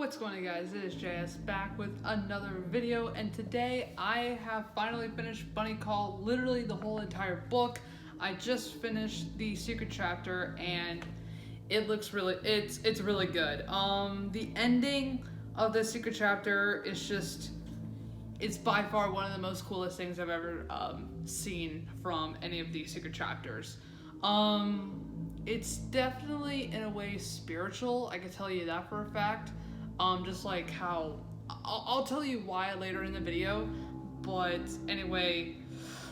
What's going on, guys? It is JS back with another video, and today I have finally finished Bunny Call, literally the whole entire book. I just finished the secret chapter and it looks really it's really good. The ending of the secret chapter is just, it's by far one of the most coolest things I've ever seen from any of these secret chapters. It's definitely in a way spiritual, I can tell you that for a fact. Just like how I'll tell you why later in the video, but anyway,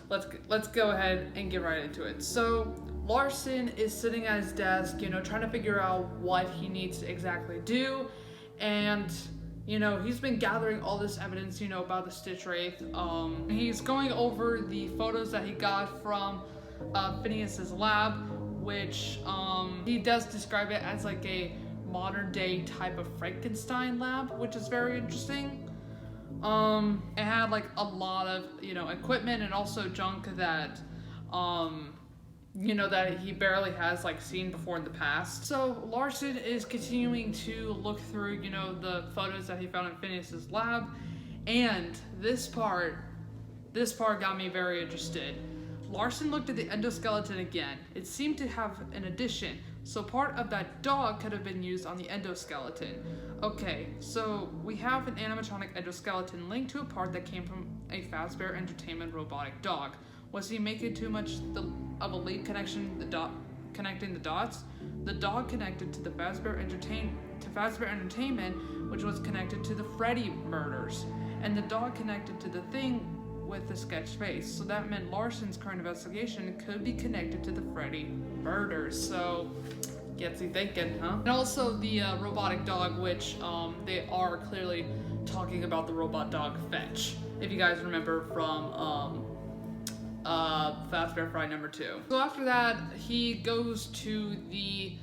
let's go ahead and get right into it. So Larson is sitting at his desk, trying to figure out what he needs to exactly do, and he's been gathering all this evidence, about the Stitch Wraith. He's going over the photos that he got from Phineas's lab, which he does describe it as like a modern day type of Frankenstein lab, which is very interesting. It had like a lot of equipment and also junk that that he barely has like seen before in the past. So Larson is continuing to look through the photos that he found in Phineas's lab, and this part got me very interested. Larson looked at the endoskeleton again. It seemed to have an addition, so part of that dog could have been used on the endoskeleton. Okay, so we have an animatronic endoskeleton linked to a part that came from a Fazbear Entertainment robotic dog. Was he making too much of a link connection, connecting the dots? The dog connected to the Fazbear Entertainment, which was connected to the Freddy murders, and the dog connected to the thing with the sketch face. So that meant Larson's current investigation could be connected to the Freddy murders. So gets you thinking, huh? And also the robotic dog, which they are clearly talking about the robot dog Fetch, if you guys remember from Fazbear Friday number 2. So after that, he goes to the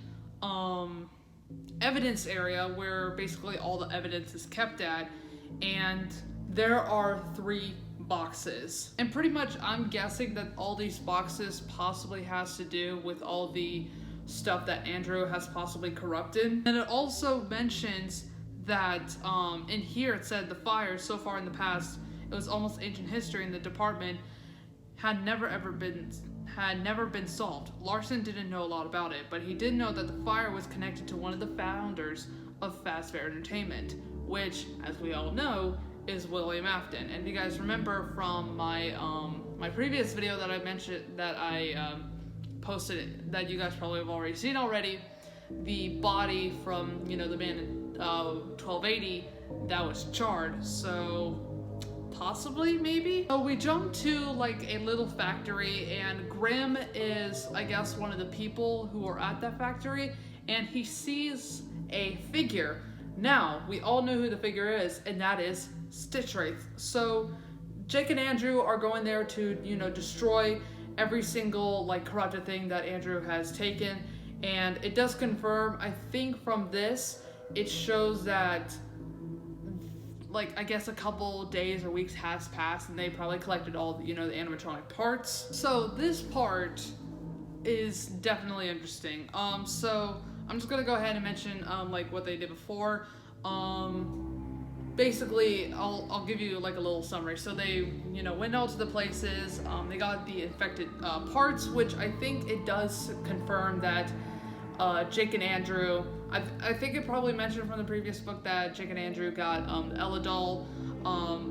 evidence area where basically all the evidence is kept at, and there are 3 boxes, and pretty much I'm guessing that all these boxes possibly has to do with all the stuff that Andrew has possibly corrupted. And it also mentions that in here it said the fire so far in the past, it was almost ancient history in the department, had never been solved. Larson didn't know a lot about it, but he did know that the fire was connected to one of the founders of Fazbear Entertainment, which, as we all know, is William Afton. And if you guys remember from my my previous video that I mentioned, that I posted, that you guys probably have already seen already, the body from the man in 1280 that was charred. So possibly, maybe. So we jump to like a little factory, and Grimm is, I guess, one of the people who are at that factory, and he sees a figure. Now we all know who the figure is, and that is Stitch Wraith. So Jake and Andrew are going there to destroy every single like corrupted thing that Andrew has taken, and it does confirm, I think from this it shows that like I guess a couple days or weeks has passed, and they probably collected all the animatronic parts. So this part is definitely interesting. So I'm just gonna go ahead and mention like what they did before. Basically, I'll give you like a little summary. So they, went out to the places, they got the infected parts, which I think it does confirm that Jake and Andrew, I think it probably mentioned from the previous book that Jake and Andrew got the Ella doll,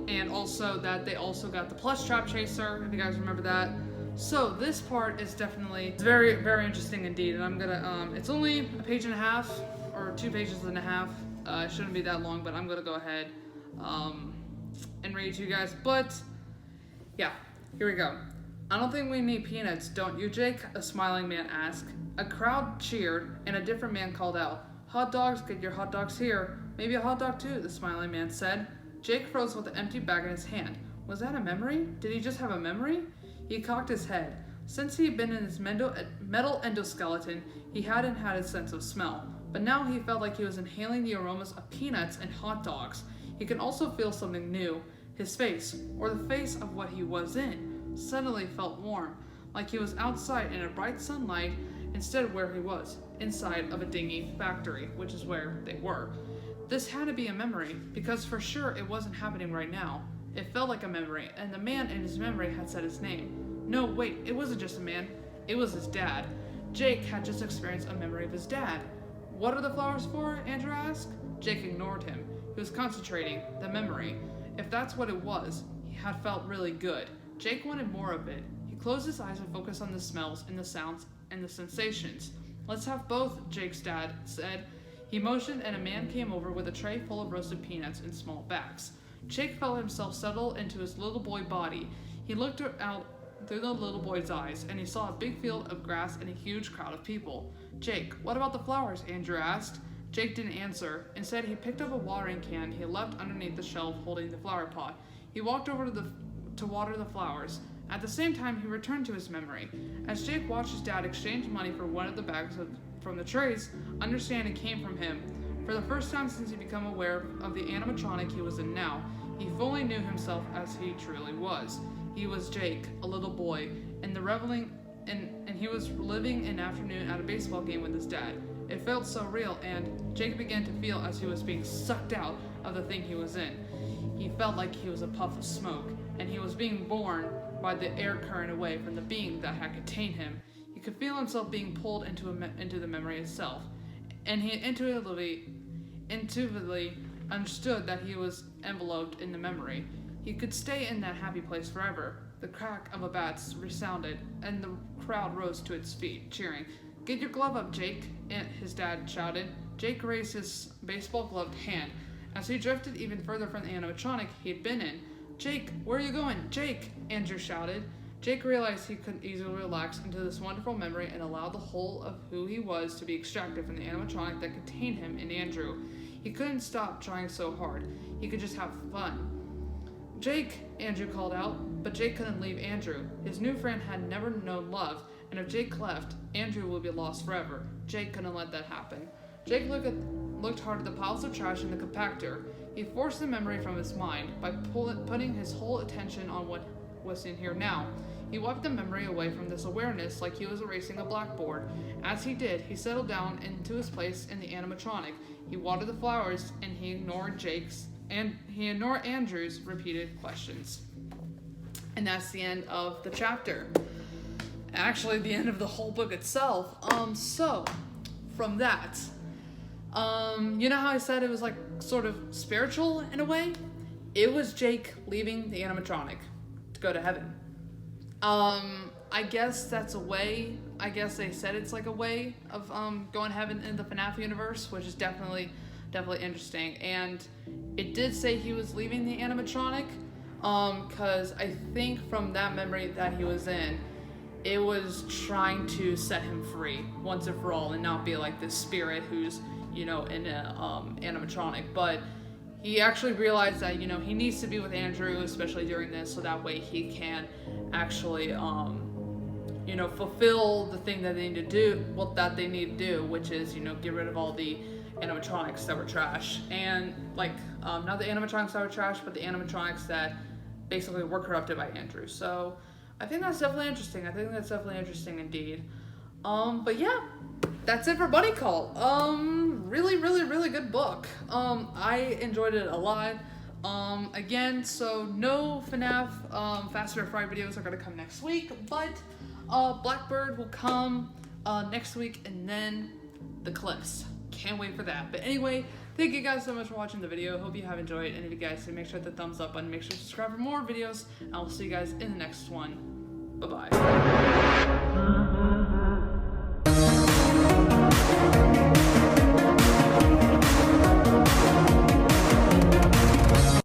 and also that they also got the plush trap chaser, if you guys remember that. So this part is definitely very, very interesting indeed, and I'm gonna, it's only a page and a half, or 2 pages and a half. It shouldn't be that long, but I'm gonna go ahead and read it to you guys. But yeah, here we go. I don't think we need peanuts, don't you, Jake? A smiling man asked. A crowd cheered, and a different man called out, "Hot dogs, get your hot dogs here. Maybe a hot dog too," the smiling man said. Jake froze with an empty bag in his hand. Was that a memory? Did he just have a memory? He cocked his head. Since he had been in his metal endoskeleton, he hadn't had a sense of smell. But now he felt like he was inhaling the aromas of peanuts and hot dogs. He could also feel something new. His face, or the face of what he was in, suddenly felt warm, like he was outside in a bright sunlight instead of where he was, inside of a dingy factory, which is where they were. This had to be a memory, because for sure it wasn't happening right now. It felt like a memory, and the man in his memory had said his name. No, wait, it wasn't just a man. It was his dad. Jake had just experienced a memory of his dad. What are the flowers for? Andrew asked. Jake ignored him. He was concentrating. The memory. If that's what it was, he had felt really good. Jake wanted more of it. He closed his eyes and focused on the smells and the sounds and the sensations. Let's have both, Jake's dad said. He motioned and a man came over with a tray full of roasted peanuts in small bags. Jake felt himself settle into his little boy body. He looked out through the little boy's eyes, and he saw a big field of grass and a huge crowd of people. Jake, what about the flowers? Andrew asked. Jake didn't answer. Instead, he picked up a watering can he left underneath the shelf holding the flower pot. He walked over to water the flowers. At the same time, he returned to his memory. As Jake watched his dad exchange money for one of the bags from the trays, understanding came from him. For the first time since he became aware of the animatronic he was in now, he fully knew himself as he truly was. He was Jake, a little boy, and he was living an afternoon at a baseball game with his dad. It felt so real, and Jake began to feel as he was being sucked out of the thing he was in. He felt like he was a puff of smoke, and he was being borne by the air current away from the being that had contained him. He could feel himself being pulled into the memory itself, and he intuitively understood that he was enveloped in the memory. He could stay in that happy place forever. The crack of a bat resounded, and the crowd rose to its feet, cheering. Get your glove up, Jake, his dad shouted. Jake raised his baseball-gloved hand as he drifted even further from the animatronic he had been in. Jake, where are you going? Jake, Andrew shouted. Jake realized he could easily relax into this wonderful memory and allow the whole of who he was to be extracted from the animatronic that contained him in Andrew. He couldn't stop trying so hard. He could just have fun. Jake, Andrew called out, but Jake couldn't leave Andrew. His new friend had never known love, and if Jake left, Andrew would be lost forever. Jake couldn't let that happen. Jake looked hard at the piles of trash in the compactor. He forced the memory from his mind by putting his whole attention on what was in here now. He wiped the memory away from this awareness like he was erasing a blackboard. As he did, he settled down into his place in the animatronic. He watered the flowers, and he ignored Andrew's repeated questions. And that's the end of the chapter. Actually, the end of the whole book itself. So, from that, you know how I said it was like sort of spiritual in a way? It was Jake leaving the animatronic to go to heaven. I guess that's a way. I guess they said it's like a way of going to heaven in the FNAF universe, which is definitely interesting. And it did say he was leaving the animatronic, because I think from that memory that he was in, it was trying to set him free once and for all, and not be like this spirit who's, in an animatronic. But he actually realized that, he needs to be with Andrew, especially during this, so that way he can actually, fulfill the thing that they need to do, which is, get rid of all the animatronics that were trash. And, not the animatronics that were trash, but the animatronics that basically were corrupted by Andrew. So, I think that's definitely interesting. Indeed. But yeah, that's it for Buddy Call. Really good book. I enjoyed it a lot. Again, so no FNAF Faster and Friday videos are gonna come next week, but Blackbird will come next week, and then The Cliffs. Can't wait for that. But anyway, thank you guys so much for watching the video. Hope you have enjoyed, and if you guys did, make sure to hit the thumbs up button, make sure to subscribe for more videos, and I'll see you guys in the next one. Bye-bye.